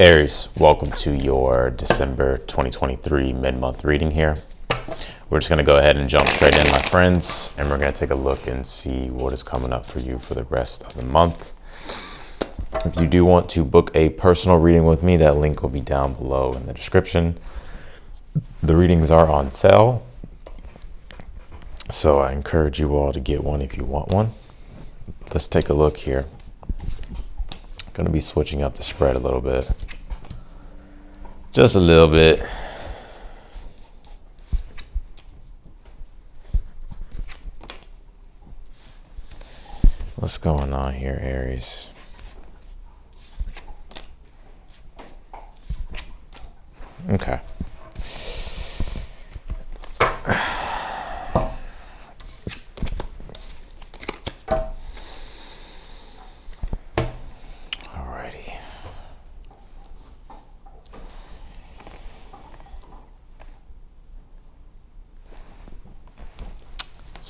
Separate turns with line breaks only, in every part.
Aries, welcome to your December 2023 mid-month reading here. We're just going to go ahead and jump straight in, my friends, and we're going to take a look and see what is coming up for you for the rest of the month. If you do want to book a personal reading with me, that link will be down below in the description. The readings are on sale, so I encourage you all to get one if you want one. Let's take a look here. Going to be switching up the spread a little bit. Just a little bit. What's going on here, Aries? Okay.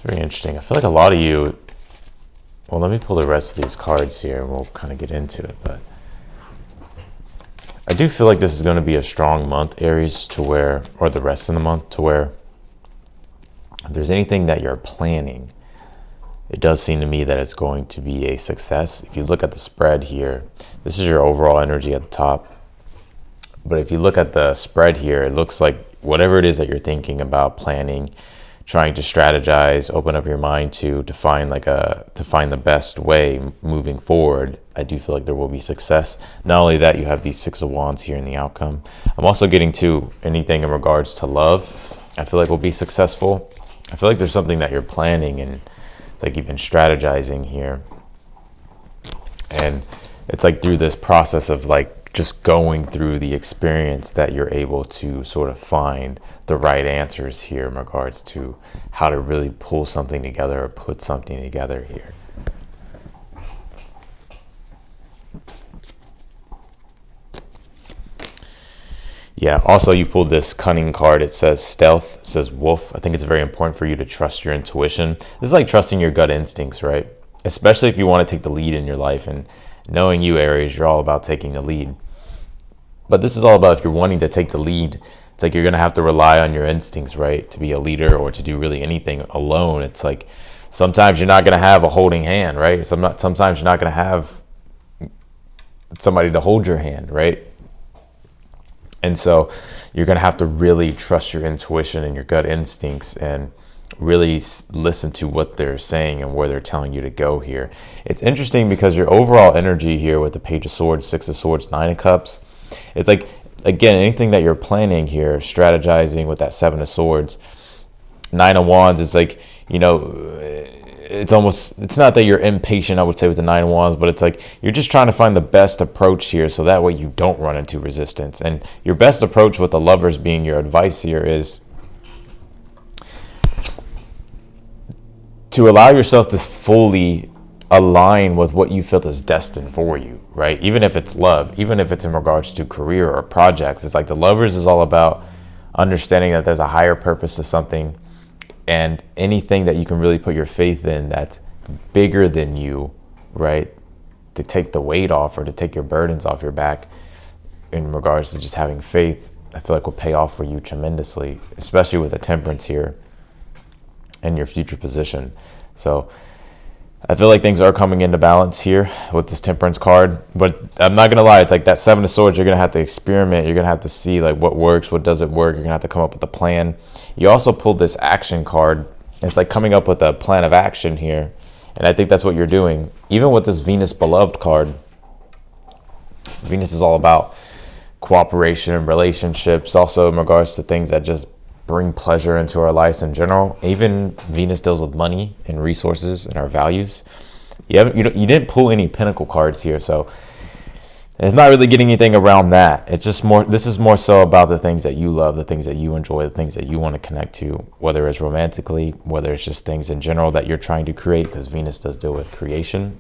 Very interesting. I feel like a lot of you, well, let me pull the rest of these cards here and we'll kind of get into it, but I do feel like this is going to be a strong month, Aries, to where, or the rest of the month, to where if there's anything that you're planning, it does seem to me that it's going to be a success. If you look at the spread here, this is your overall energy at the top, but if you look at the spread here, it looks like whatever it is that you're thinking about planning, trying to strategize, open up your mind to find the best way moving forward, I do feel like there will be success. Not only that, you have these Six of Wands here in the outcome. I'm also getting to anything in regards to love. I feel like will be successful. I feel like there's something that you're planning and it's like you've been strategizing here. And it's like through this process of like just going through the experience that you're able to sort of find the right answers here in regards to how to really pull something together or put something together here. Yeah, also you pulled this cunning card. It says stealth, it says wolf. I think it's very important for you to trust your intuition. This is like trusting your gut instincts, right? Especially if you want to take the lead in your life, and knowing you, Aries, you're all about taking the lead. But this is all about if you're wanting to take the lead, it's like you're going to have to rely on your instincts, right? To be a leader or to do really anything alone. It's like sometimes you're not going to have a holding hand, right? Sometimes you're not going to have somebody to hold your hand, right? And so you're going to have to really trust your intuition and your gut instincts and really listen to what they're saying and where they're telling you to go here. It's interesting because your overall energy here with the Page of Swords, Six of Swords, Nine of Cups, it's like, again, anything that you're planning here, strategizing with that Seven of Swords, Nine of Wands, it's like, you know, it's not that you're impatient, I would say, with the Nine of Wands, but it's like you're just trying to find the best approach here so that way you don't run into resistance. And your best approach with the Lovers being your advice here is to allow yourself to fully align with what you feel is destined for you, right? Even if it's love, even if it's in regards to career or projects, it's like the Lovers is all about understanding that there's a higher purpose to something, and anything that you can really put your faith in that's bigger than you, right? To take the weight off or to take your burdens off your back in regards to just having faith, I feel like will pay off for you tremendously, especially with the Temperance here and your future position. So I feel like things are coming into balance here with this Temperance card, but I'm not gonna lie, it's like that Seven of Swords, you're gonna have to experiment, you're gonna have to see like what works, what doesn't work, you're gonna have to come up with a plan. You also pulled this Action card. It's like coming up with a plan of action here, and I think that's what you're doing. Even with this Venus Beloved card, Venus is all about cooperation and relationships, also in regards to things that just bring pleasure into our lives in general. Even Venus deals with money and resources and our values. You didn't pull any Pentacle cards here, so it's not really getting anything around that. It's just more, this is more so about the things that you love, the things that you enjoy, the things that you want to connect to, whether it's romantically, whether it's just things in general that you're trying to create, because Venus does deal with creation.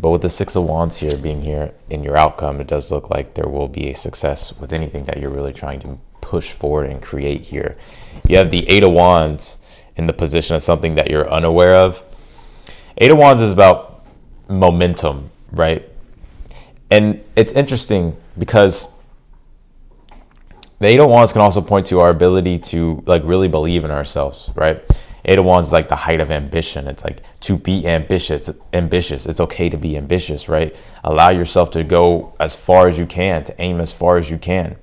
But with the Six of Wands here being here in your outcome, it does look like there will be a success with anything that you're really trying to push forward and create here. You have the Eight of Wands in the position of something that you're unaware of. Eight of Wands is about momentum, right? And it's interesting because the Eight of Wands can also point to our ability to like really believe in ourselves, right? Eight of Wands is like the height of ambition. It's like to be ambitious. It's okay to be ambitious, right? Allow yourself to go as far as you can, to aim as far as you can.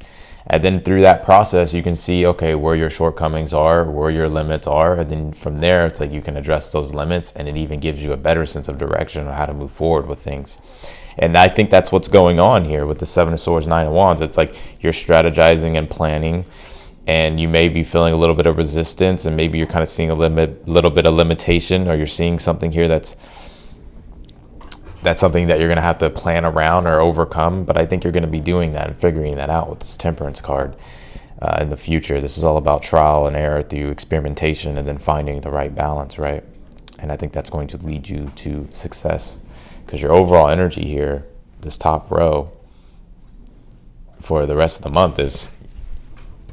And then through that process, you can see, okay, where your shortcomings are, where your limits are. And then from there, it's like you can address those limits, and it even gives you a better sense of direction on how to move forward with things. And I think that's what's going on here with the Seven of Swords, Nine of Wands. It's like you're strategizing and planning, and you may be feeling a little bit of resistance, and maybe you're kind of seeing a little bit of limitation, or you're seeing something here that's something that you're going to have to plan around or overcome. But I think you're going to be doing that and figuring that out with this Temperance card in the future. This is all about trial and error through experimentation and then finding the right balance, right? And I think that's going to lead you to success, because your overall energy here, this top row, for the rest of the month is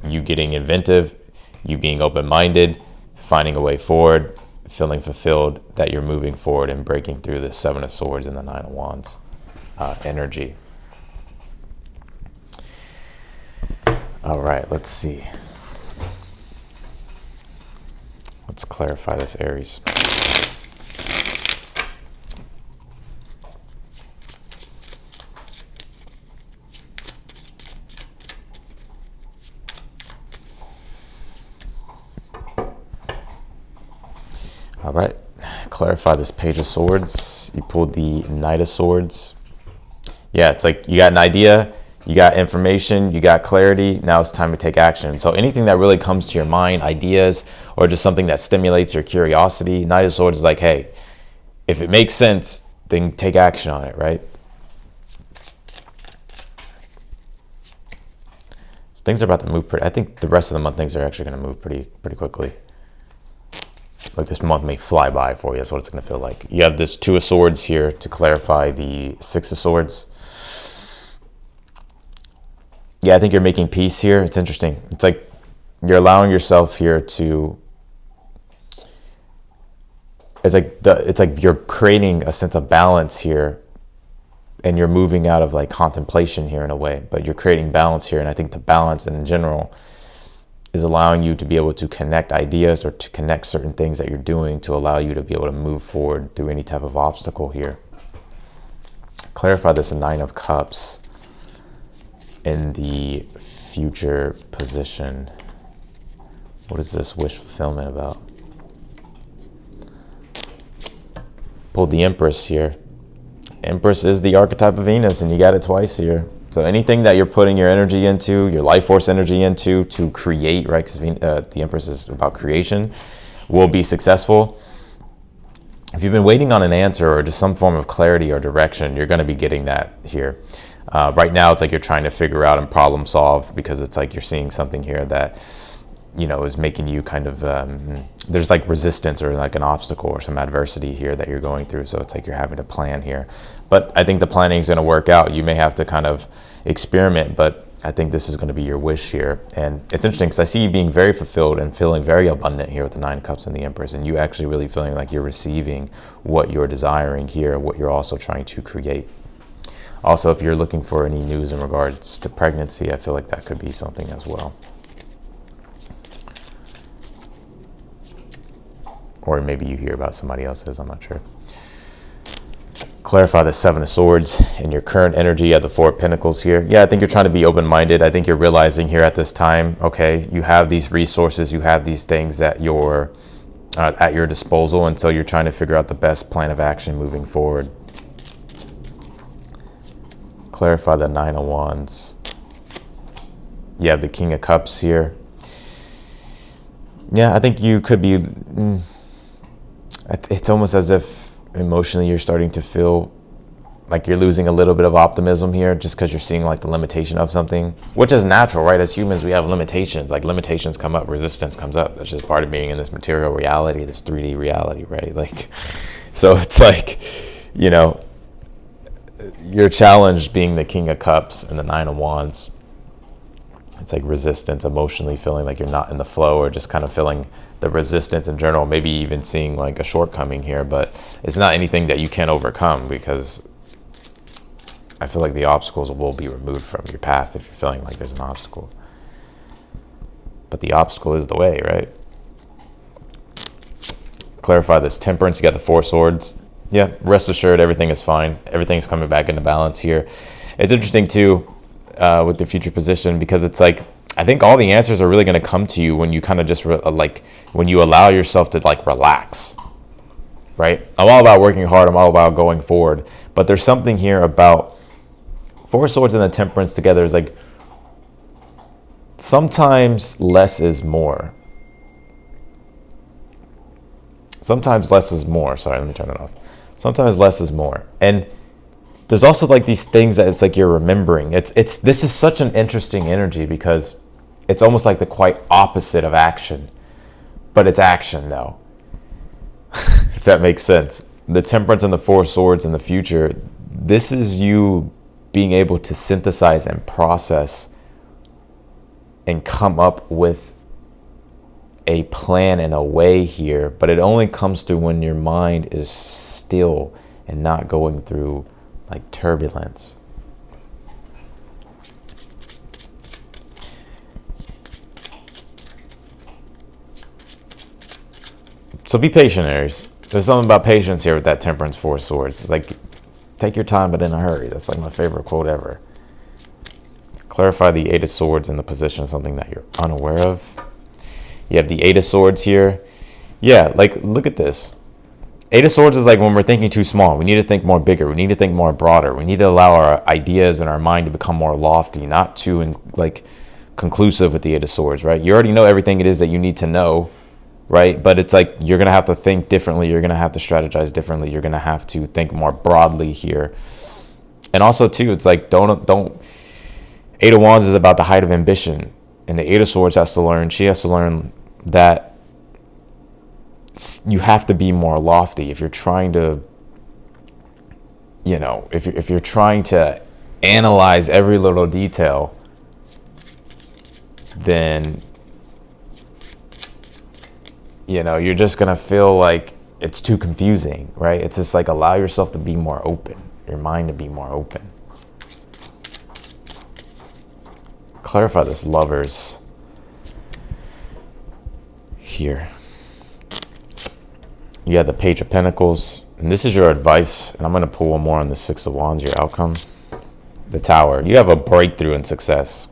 you getting inventive, you being open-minded, finding a way forward, feeling fulfilled that you're moving forward and breaking through the Seven of Swords and the Nine of Wands energy. All right, let's see. Let's clarify this, Aries. All right, clarify this Page of Swords. You pulled the Knight of Swords. Yeah, it's like you got an idea, you got information, you got clarity. Now it's time to take action. So anything that really comes to your mind, ideas, or just something that stimulates your curiosity, Knight of Swords is like, hey, if it makes sense, then take action on it, right? Things are about to move I think the rest of the month, things are actually going to move pretty quickly. Like this month may fly by for you. That's what it's going to feel like. You have this Two of Swords here to clarify the Six of Swords. Yeah, I think you're making peace here. It's interesting. It's like you're allowing yourself here to. It's like you're creating a sense of balance here, and you're moving out of like contemplation here in a way. But you're creating balance here, and I think the balance in general is allowing you to be able to connect ideas or to connect certain things that you're doing to allow you to be able to move forward through any type of obstacle here. Clarify this Nine of Cups in the future position. What is this wish fulfillment about? Pulled the Empress here. Empress is the archetype of Venus, and you got it twice here. So anything that you're putting your energy into, your life force energy into to create, right? Because the Empress is about creation, will be successful. If you've been waiting on an answer or just some form of clarity or direction, you're going to be getting that here. Right now, it's like you're trying to figure out and problem solve, because it's like you're seeing something here that, you know, is making you kind of, there's like resistance or like an obstacle or some adversity here that you're going through. So it's like you're having to plan here. But I think the planning is going to work out. You may have to kind of experiment, but I think this is going to be your wish here. And it's interesting because I see you being very fulfilled and feeling very abundant here with the Nine of Cups and the Empress, and you actually really feeling like you're receiving what you're desiring here, what you're also trying to create. Also, if you're looking for any news in regards to pregnancy, I feel like that could be something as well. Or maybe you hear about somebody else's, I'm not sure. Clarify the Seven of Swords in your current energy at the Four of Pentacles here. Yeah, I think you're trying to be open-minded. I think you're realizing here at this time, okay, you have these resources, you have these things that you're at your disposal, and so you're trying to figure out the best plan of action moving forward. Clarify the Nine of Wands. You have the King of Cups here. Yeah, I think you could be, it's almost as if emotionally you're starting to feel like you're losing a little bit of optimism here, just because you're seeing like the limitation of something, which is natural, right? As humans, we have limitations. Like limitations come up, resistance comes up. That's just part of being in this material reality, this 3D reality, right? Like, so it's like, you know, you're challenged being the King of Cups and the Nine of Wands. It's like resistance, emotionally feeling like you're not in the flow, or just kind of feeling the resistance in general, maybe even seeing like a shortcoming here, but it's not anything that you can overcome, because I feel like the obstacles will be removed from your path if you're feeling like there's an obstacle. But the obstacle is the way, right? Clarify this temperance. You got the 4 swords. Yeah, rest assured, everything is fine. Everything's coming back into balance here. It's interesting too with the future position, because it's like, I think all the answers are really going to come to you when you kind of just when you allow yourself to like relax, right? I'm all about working hard. I'm all about going forward. But there's something here about 4 swords and the temperance together is like, sometimes less is more. Sometimes less is more. Sorry, let me turn that off. Sometimes less is more. And there's also like these things that it's like you're remembering. This is such an interesting energy, because it's almost like the quite opposite of action, but it's action though. If that makes sense. The temperance and the 4 swords in the future, this is you being able to synthesize and process and come up with a plan and a way here, but it only comes through when your mind is still and not going through like turbulence. So be patient, Aries. There's something about patience here with that temperance 4 swords. It's like, take your time, but in a hurry. That's like my favorite quote ever. Clarify the 8 of swords in the position of something that you're unaware of. You have the 8 of swords here. Yeah, like, look at this. 8 of swords is like when we're thinking too small. We need to think more bigger. We need to think more broader. We need to allow our ideas and our mind to become more lofty, not too like conclusive with the 8 of swords, right? You already know everything it is that you need to know, right? But it's like you're going to have to think differently. You're going to have to strategize differently. You're going to have to think more broadly here. And also, too, it's like don't 8 of wands is about the height of ambition. And the 8 of swords has to learn, she has to learn that you have to be more lofty. If you're trying to, if you're trying to analyze every little detail, then, you're just going to feel like it's too confusing, right? It's just like, allow yourself to be more open, your mind to be more open. Clarify this lovers here. You have the Page of Pentacles, and this is your advice, and I'm going to pull one more on the 6 of Wands, your outcome. The Tower. You have a breakthrough in success,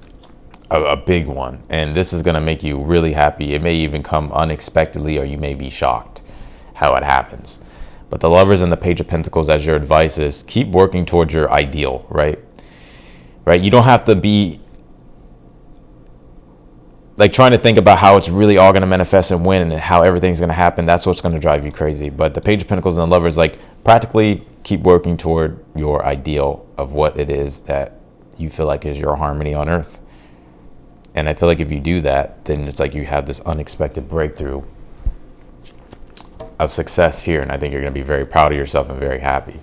a big one, and this is going to make you really happy. It may even come unexpectedly, or you may be shocked how it happens. But the lovers and the Page of Pentacles as your advice is keep working towards your ideal, right? Right? You don't have to be like trying to think about how it's really all going to manifest and when and how everything's going to happen. That's what's going to drive you crazy. But the Page of Pentacles and the lovers, like, practically keep working toward your ideal of what it is that you feel like is your harmony on earth. And I feel like if you do that, then it's like you have this unexpected breakthrough of success here. And I think you're going to be very proud of yourself and very happy.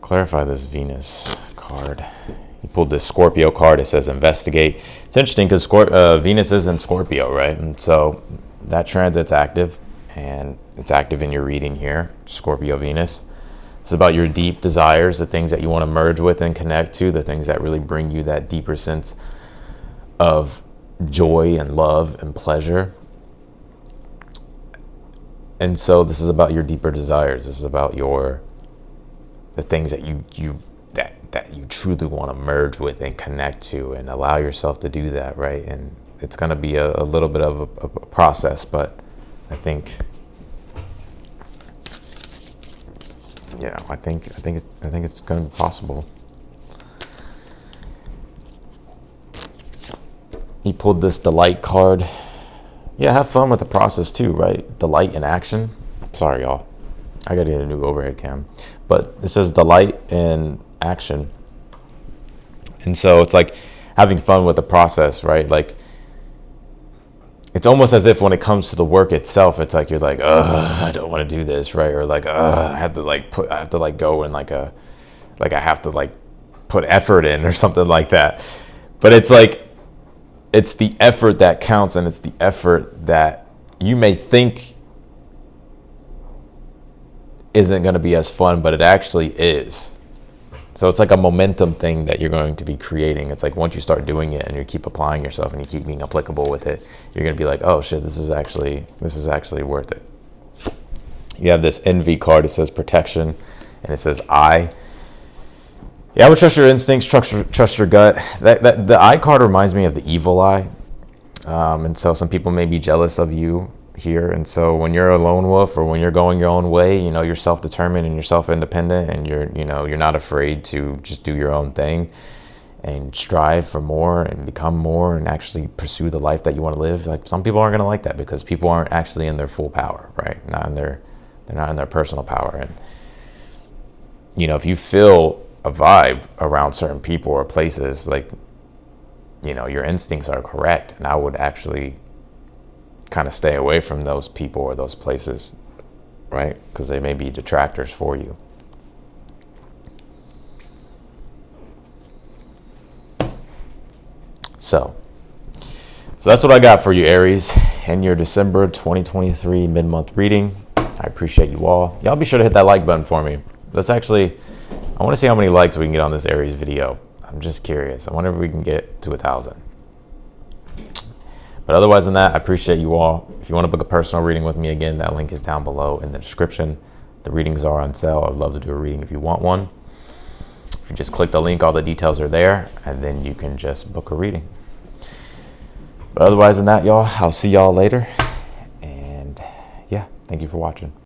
Clarify this Venus card. You pulled this Scorpio card. It says investigate. It's interesting because Venus is in Scorpio, right? And so that transit's active, and it's active in your reading here, Scorpio Venus. It's about your deep desires, the things that you want to merge with and connect to, the things that really bring you that deeper sense of joy and love and pleasure. And so this is about your deeper desires. This is about the things that you truly want to merge with and connect to, and allow yourself to do that, right? And it's going to be a little bit of a process, but I think I think it's going to be possible. He pulled this delight card. Yeah, have fun with the process too, right? Delight in action. Sorry, y'all. I got to get a new overhead cam. But it says delight in action. And so it's like having fun with the process, right? Like, it's almost as if when it comes to the work itself, it's like you're like, I don't want to do this, right? Or like, I have to go in like I have to like put effort in or something like that. But it's like it's the effort that counts, and it's the effort that you may think isn't going to be as fun, but it actually is. So it's like a momentum thing that you're going to be creating. It's like once you start doing it and you keep applying yourself and you keep being applicable with it, you're going to be like, oh shit, this is actually worth it. You have this envy card. It says protection, and it says I. Yeah, I would trust your instincts, trust your gut. That the I card reminds me of the evil eye, and so some people may be jealous of you here. And so when you're a lone wolf, or when you're going your own way, you know, you're self-determined and you're self-independent, and you're not afraid to just do your own thing and strive for more and become more and actually pursue the life that you want to live. Like, some people aren't going to like that because people aren't actually in their full power, right? They're not in their personal power. And you know, if you feel a vibe around certain people or places, like, you know, your instincts are correct, and I would actually kind of stay away from those people or those places, right? Because they may be detractors for you. So that's what I got for you, Aries, in your December 2023 mid-month reading. I appreciate you all. Y'all be sure to hit that like button for me. I want to see how many likes we can get on this Aries video. I'm just curious. I wonder if we can get to 1,000. But otherwise than that, I appreciate you all. If you want to book a personal reading with me, again, that link is down below in the description. The readings are on sale. I'd love to do a reading if you want one. If you just click the link, all the details are there, and then you can just book a reading. But otherwise than that, y'all, I'll see y'all later. And yeah, thank you for watching.